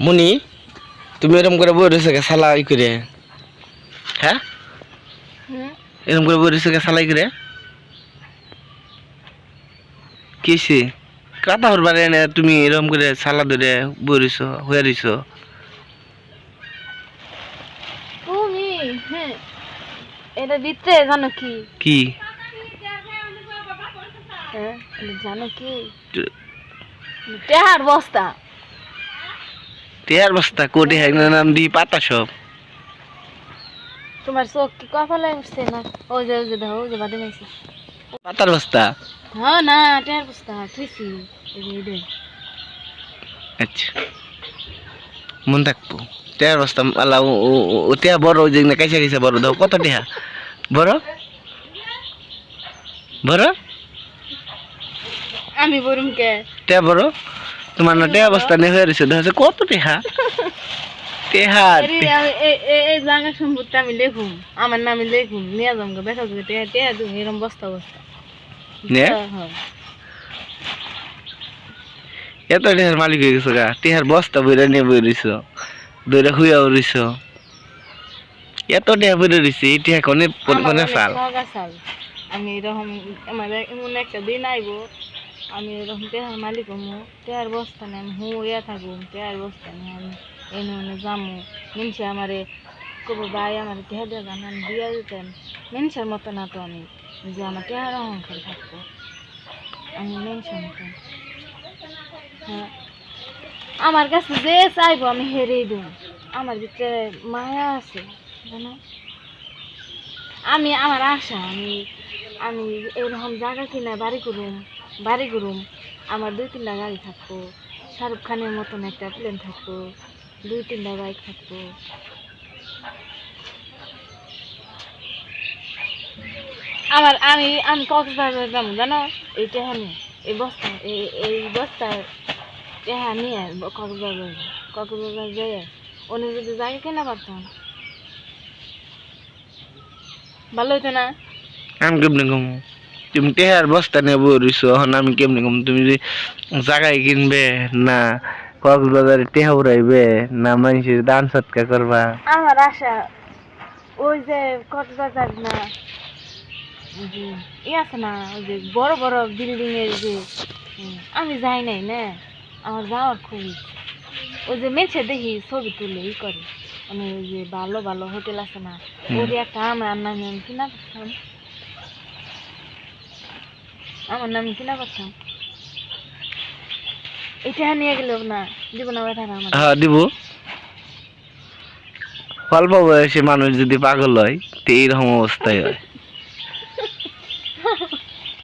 মুনি তুমি এরকম করে বই রয়েছে সালা ই করে হ্যাঁ এরকম করে বই রয়েছে সালাই করে কিসে কাটা হরবার এনে তুমি এরকম করে সালা ধরে বই রয়েছ হয়ে রয়েছ তুমি এটা ভিতরে জানো কি কি জানো কি টেহার বস্তা টেয়ার বস্তা কোটি হ্যাঁ নাম দি পাতা সব তোমার চোখ কি কপালে উঠছে না ওই যে দাও ওই যে বাদে মাইছে পাতার বস্তা হ্যাঁ না টেহার বস্তা ঠিকই আচ্ছা মন থাকবো টেয়ার বস্তা আল্লাহ ও টেয়া বড় ওই যে কাইসা কাইসা বড় দাও কত টেহা বড় বড় আমি বরুম কে টেয়া বড় তোমার না টেয়া বস্তা নিয়ে হয়ে রয়েছে দেখা কত টেহা টেহা এই জায়গা সম্পত্তি আমি লেখুম আমার নামে লেখুম নিয়ে যাম দেখা যাবে টেহা টেহা তুমি এরকম বস্তা বস্তা এত টেহার মালিক হয়ে গেছো গা টেহার বস্তা বইরা নিয়ে বই রইছ দইরা হুইয়াও রইছ এত টেহা বইরা রইছে এই টেহা কোনে কোনে সাল আমি এরকম আমার এমন একটা দিন আইব আমি এরকম টেহার মালিক হমু টেহার বস্তা নেই আমি হুইয়া থাকুম টেহার বস্তা নেই আমি এনে যামু মিনছে আমারে কব ভাই আমার টেহা দিয়ে যান আমি দিয়া দিতেন মিনছের মতো না তো আমি যে আমার টেহার অহংকার থাকবো আমি মিনছের মতো হ্যাঁ আমার কাছে যে চাইবো আমি হেরেই দেব আমার ভিতরে মায়া আছে জানো আমি আমার আশা আমি আমি এরকম জায়গা কিনা বাড়ি করুম আমার 2-3টা গাড়ি থাকবো শাহরুখ খানের মতন একটা প্লেন থাকবো 2-3টা বাইক থাকবো আমি কক্সবাজার যাবো জানো এই টেহা নিয়ে এই বস্তা টেহা নিয়ে কক্সবাজার যেয়ে উনি যদি জায়গা কেনা পারতাম ভালো হইতো না আমি কেমনে কম তুমি টেহার বস্তা নিয়ে বই রইছ এখন আমি কেমনে কম তুমি যে জায়গায় কিনবে না কক্সবাজারে টেহা উড়াইবে না মানুষের দান সৎকার করবা আমার আশা ওই যে কক্সবাজার না ই আছে না ওই যে বড় বড় বিল্ডিং এর যে আমি যাই নাই না আমার যাওয়ার খুব ওই যে মেছে দেখি ছবি তুলে ই করে মানে ওই যে ভালো ভালো হোটেল আছে না ওই একটা আমার নামে আমি কিনা করতাম আমার নামে কিনা করতাম এটা নিয়ে গেল না দিব না ব্যথা না হ্যাঁ দিব অল্প বয়সে মানুষ যদি পাগল হয় তো এইরকম অবস্থায় হয়